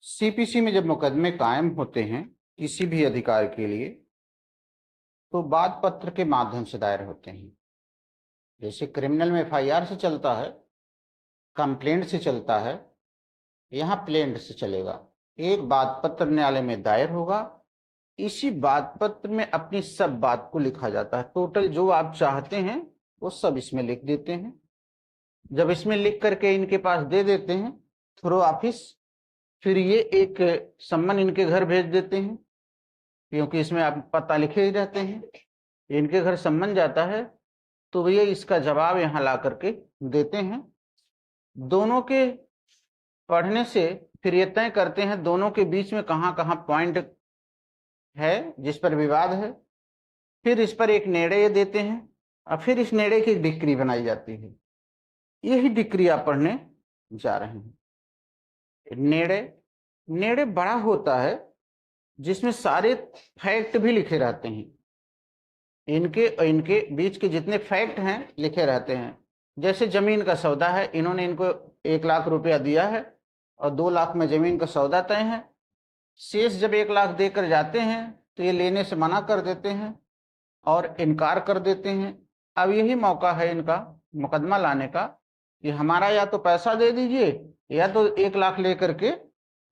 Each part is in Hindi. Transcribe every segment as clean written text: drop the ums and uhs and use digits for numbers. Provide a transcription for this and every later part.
सीपीसी में जब मुकदमे कायम होते हैं किसी भी अधिकार के लिए तो वाद पत्र के माध्यम से दायर होते हैं। जैसे क्रिमिनल में एफआईआर से चलता है, कंप्लेंट से चलता है, यहाँ प्लेंट से चलेगा। एक वाद पत्र न्यायालय में दायर होगा, इसी वाद पत्र में अपनी सब बात को लिखा जाता है। टोटल जो आप चाहते हैं वो सब इसमें लिख देते हैं। जब इसमें लिख करके इनके पास दे देते हैं थ्रू ऑफिस, फिर ये एक सम्मन इनके घर भेज देते हैं, क्योंकि इसमें आप पता लिखे ही रहते हैं। इनके घर सम्मन जाता है तो ये इसका जवाब यहाँ ला करके देते हैं। दोनों के पढ़ने से फिर ये तय करते हैं दोनों के बीच में कहाँ कहाँ पॉइंट है जिस पर विवाद है। फिर इस पर एक निर्णय देते हैं और फिर इस निर्णय की डिक्री बनाई जाती है। यही डिक्री आप पढ़ने जा रहे हैं। निर्णय बड़ा होता है जिसमें सारे फैक्ट भी लिखे रहते हैं। इनके बीच के जितने फैक्ट हैं लिखे रहते हैं। जैसे जमीन का सौदा है, इन्होंने इनको 1 लाख रुपया दिया है और 2 लाख में जमीन का सौदा तय है। शेष जब 1 लाख देकर जाते हैं तो ये लेने से मना कर देते हैं और इनकार कर देते हैं। अब यही मौका है इनका मुकदमा लाने का कि हमारा या तो पैसा दे दीजिए या तो 1 लाख लेकर के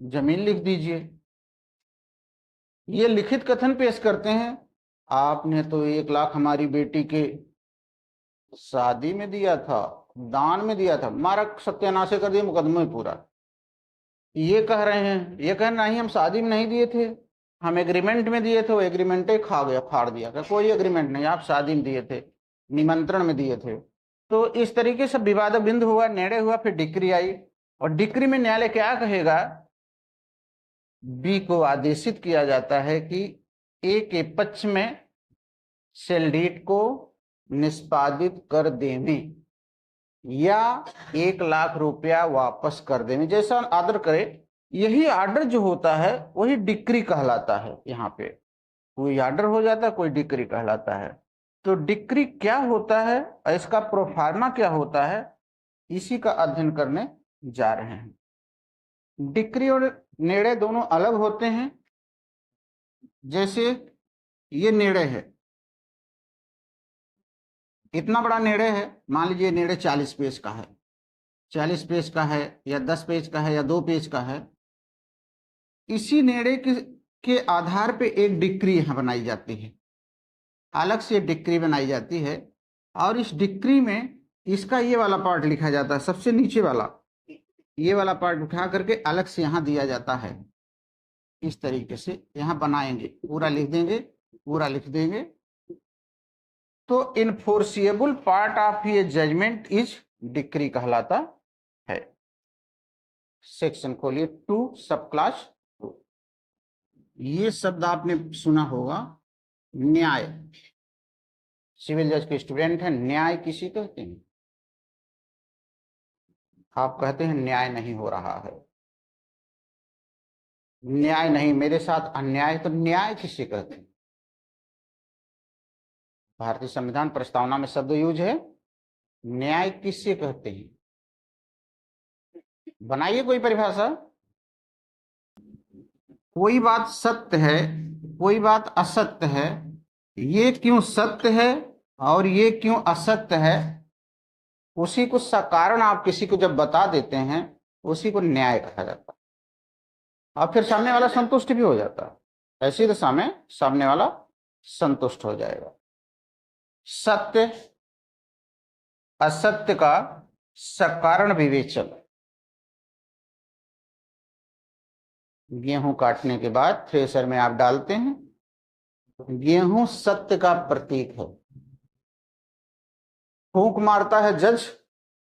जमीन लिख दीजिए। ये लिखित कथन पेश करते हैं, आपने तो 1 लाख हमारी बेटी के शादी में दिया था, दान में दिया था, मारा सत्यानाश कर दिया मुकदमे में पूरा। ये कह रहे हैं, ये कह नहीं हम शादी में नहीं दिए थे, हम एग्रीमेंट में दिए थे, वो एग्रीमेंट ही खा गया, फाड़ दिया। कोई एग्रीमेंट नहीं, आप शादी में दिए थे, निमंत्रण में दिए थे। तो इस तरीके से विवाद बिंदु हुआ, निर्णय हुआ, फिर डिक्री आई और डिक्री में न्यायालय क्या कहेगा, बी को आदेशित किया जाता है कि ए के पक्ष में सेल डीड को निष्पादित कर देने या 1 लाख रुपया वापस कर देने, जैसा आर्डर करे। यही आर्डर जो होता है वही डिक्री कहलाता है। यहाँ पे कोई आर्डर हो जाता है, कोई डिक्री कहलाता है। तो डिक्री क्या होता है और इसका प्रोफार्मा क्या होता है, इसी का अध्ययन करने जा रहे हैं। डिक्री और निर्णय दोनों अलग होते हैं। जैसे ये निर्णय है, इतना बड़ा निर्णय है, मान लीजिए निर्णय 40 पेज का है, 40 पेज का है या 10 पेज का है या 2 पेज का है। इसी निर्णय के आधार पे एक डिक्री यहाँ बनाई जाती है, अलग से डिक्री बनाई जाती है। और इस डिक्री में इसका ये वाला पार्ट लिखा जाता है, सबसे नीचे वाला ये वाला पार्ट उठा करके अलग से यहाँ दिया जाता है। इस तरीके से यहाँ बनाएंगे, पूरा लिख देंगे, पूरा लिख देंगे। तो इनफोर्सिएबल पार्ट ऑफ ये जजमेंट इज डिक्री कहलाता है। सेक्शन खोलिए 2 सब क्लास 2। ये शब्द आपने सुना होगा, न्याय। सिविल जज के स्टूडेंट हैं, न्याय किसी कहते हैं? आप कहते हैं न्याय नहीं हो रहा है, न्याय नहीं, मेरे साथ अन्याय। तो न्याय किसे कहते हैं? भारतीय संविधान प्रस्तावना में शब्द यूज है, न्याय किसे कहते हैं? बनाइए कोई परिभाषा। कोई बात सत्य है, कोई बात असत्य है, ये क्यों सत्य है और ये क्यों असत्य है, उसी को कारण आप किसी को जब बता देते हैं उसी को न्याय कहा जाता है। और फिर सामने वाला संतुष्ट भी हो जाता है। ऐसी दशा में सामने वाला संतुष्ट हो जाएगा। सत्य असत्य का सकारण विवेचन। गेहूं काटने के बाद थ्रेसर में आप डालते हैं, गेहूं सत्य का प्रतीक है। फूंक मारता है जज,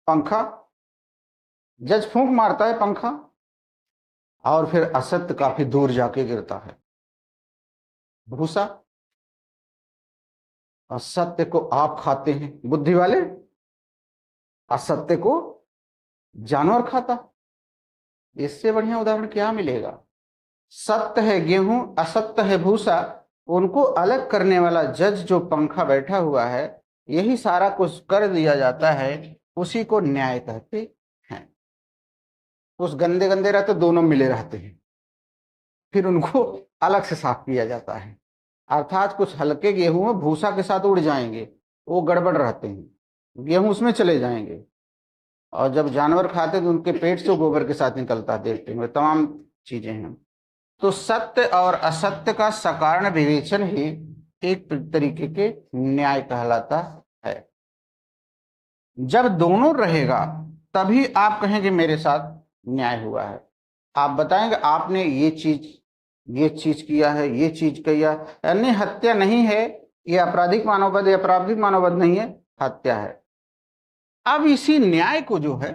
पंखा, जज फूंक मारता है पंखा, और फिर असत्य काफी दूर जाके गिरता है, भूसा। असत्य को आप खाते हैं बुद्धि वाले, असत्य को जानवर खाता। इससे बढ़िया उदाहरण क्या मिलेगा? सत्य है गेहूं, असत्य है भूसा, उनको अलग करने वाला जज जो पंखा बैठा हुआ है, यही सारा कुछ कर दिया जाता है, उसी को न्याय कहते हैं। उस गंदे गंदे रहते, दोनों मिले रहते हैं। फिर उनको अलग से साफ किया जाता है। अर्थात कुछ हल्के गेहूं भूसा के साथ उड़ जाएंगे, वो गड़बड़ रहते हैं, गेहूं उसमें चले जाएंगे, और जब जानवर खाते तो उनके पेट से गोबर के साथ निकलता है, देखते हैं, तमाम चीजें हैं। तो सत्य और असत्य का सकारण विवेचन ही एक तरीके के न्याय कहलाता है। जब दोनों रहेगा तभी आप कहेंगे मेरे साथ न्याय हुआ है। आप बताएंगे आपने ये चीज किया है, ये चीज किया, यानी हत्या नहीं है, ये आपराधिक मानववध या आपराधिक मानववध नहीं है, हत्या है। अब इसी न्याय को जो है,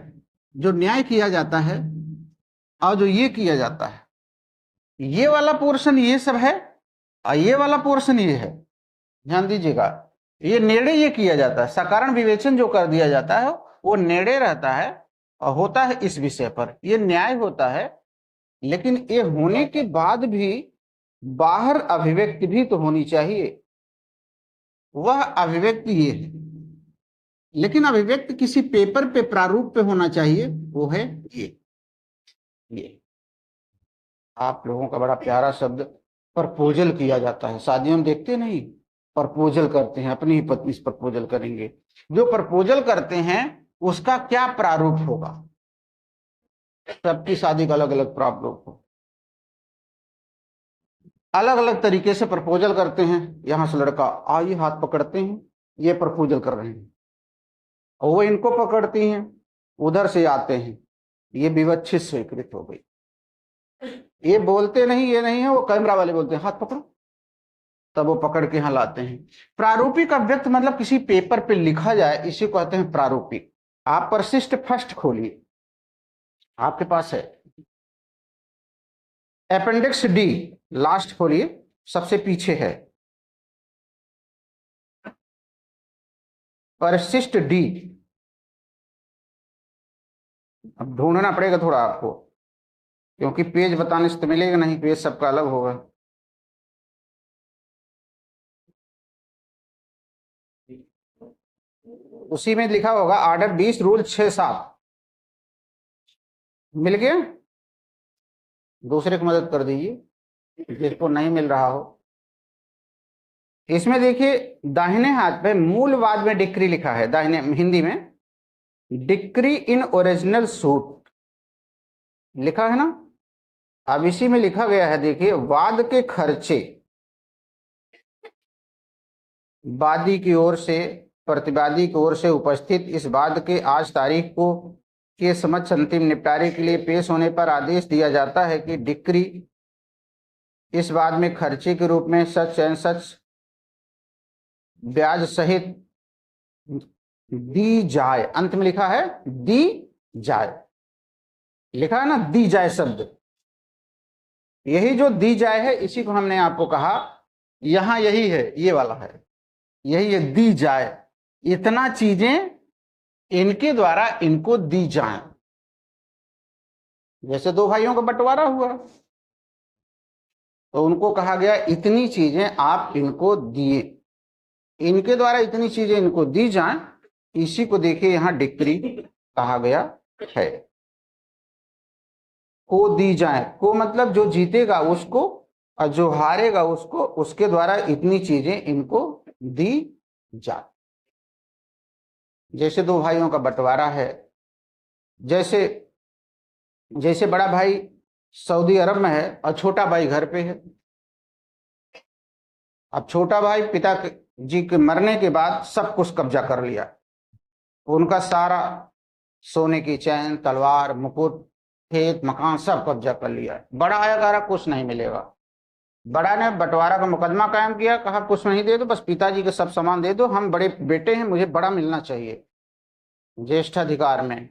जो न्याय किया जाता है और जो ये किया जाता है, ये वाला पोर्शन ये सब है और ये वाला पोर्शन ये है, ध्यान दीजिएगा। ये नेड़े ये किया जाता है, सकारण विवेचन जो कर दिया जाता है वो नेड़े रहता है और होता है इस विषय पर, ये न्याय होता है। लेकिन ये होने के बाद भी बाहर अभिव्यक्ति भी तो होनी चाहिए, वह अभिव्यक्ति ये है, लेकिन अभिव्यक्ति किसी पेपर पे प्रारूप पे होना चाहिए, वो है ये। आप लोगों का बड़ा प्यारा शब्द प्रपोजल किया जाता है, शादियों में देखते नहीं, प्रपोजल करते हैं, अपनी ही पत्नी से प्रपोजल करेंगे। जो प्रपोजल करते हैं उसका क्या प्रारूप होगा, सबकी शादी का अलग अलग प्रारूप हो, अलग अलग तरीके से प्रपोजल करते हैं। यहां से लड़का आइए हाथ पकड़ते हैं, ये प्रपोजल कर रहे हैं, और वो इनको पकड़ती हैं, उधर से आते हैं, ये विवक्षित स्वीकृत हो गई। ये बोलते नहीं, ये नहीं है, वो कैमरा वाले बोलते हैं हाथ पकड़ो, तब वो पकड़ के यहां लाते हैं। प्रारूपिक अभिव्यक्ति मतलब किसी पेपर पे लिखा जाए, इसी को कहते हैं प्रारूपिक। आप परिशिष्ट फर्स्ट खोलिए, आपके पास है अपेंडिक्स डी, लास्ट खोलिए, सबसे पीछे है परिशिष्ट डी। अब ढूंढना पड़ेगा थोड़ा आपको, क्योंकि पेज बताने से तो मिलेगा नहीं, पेज सबका अलग होगा। उसी में लिखा होगा ऑर्डर 20 रूल 6-7, मिल गया। दूसरे की मदद कर दीजिए जिसको नहीं मिल रहा हो। इसमें देखिए दाहिने हाथ पे मूल वाद में डिक्री लिखा है, दाहिने हिंदी में डिक्री इन ओरिजिनल सूट लिखा है ना। अब इसी में लिखा गया है, देखिए वाद के खर्चे वादी की ओर से प्रतिवादी की ओर से उपस्थित इस वाद के आज तारीख को के समक्ष अंतिम निपटारे के लिए पेश होने पर आदेश दिया जाता है कि डिक्री इस वाद में खर्चे के रूप में सच एंड सच ब्याज सहित दी जाए। अंत में लिखा है दी जाए, लिखा है ना दी जाए शब्द, यही जो दी जाए है इसी को हमने आपको कहा, यहां यही है, ये वाला है, यही है दी जाए। इतना चीजें इनके द्वारा इनको दी जाए, जैसे दो भाइयों का बंटवारा हुआ तो उनको कहा गया इतनी चीजें आप इनको दिए, इनके द्वारा इतनी चीजें इनको दी जाएं, इसी को देखिए यहां डिक्री कहा गया है। को दी जाए, को मतलब जो जीतेगा उसको और जो हारेगा उसको, उसके द्वारा इतनी चीजें इनको दी जाए। जैसे दो भाइयों का बंटवारा है, जैसे जैसे बड़ा भाई सऊदी अरब में है और छोटा भाई घर पे है। अब छोटा भाई पिता जी के मरने के बाद सब कुछ कब्जा कर लिया, उनका सारा सोने की चैन, तलवार, मुकुट, खेत, मकान सब कब्जा कर लिया। बड़ा आया कह रहा कुछ नहीं मिलेगा। बड़ा ने बंटवारा का मुकदमा कायम किया, कहा कुछ नहीं दे दो, बस पिताजी के सब सामान दे दो, हम बड़े बेटे हैं, मुझे बड़ा मिलना चाहिए ज्येष्ठाधिकार में।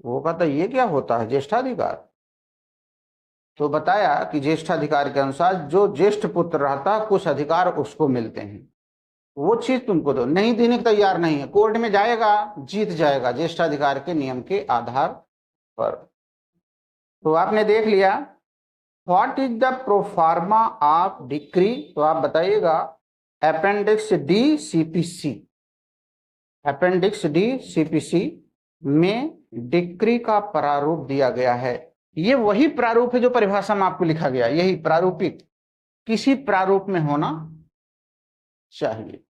वो कहता ये क्या होता है ज्येष्ठाधिकार? तो बताया कि ज्येष्ठाधिकार के अनुसार जो ज्येष्ठ पुत्र रहता कुछ अधिकार उसको मिलते हैं, वो चीज तुमको दो। नहीं देने को तैयार नहीं है, कोर्ट में जाएगा, जीत जाएगा ज्येष्ठाधिकार के नियम के आधार पर। तो आपने देख लिया what is the proforma of decree, तो आप बताइएगा appendix D CPC. Appendix D CPC में डिक्री का प्रारूप दिया गया है। ये वही प्रारूप है जो परिभाषा में आपको लिखा गया, यही प्रारूपिक किसी प्रारूप में होना चाहिए।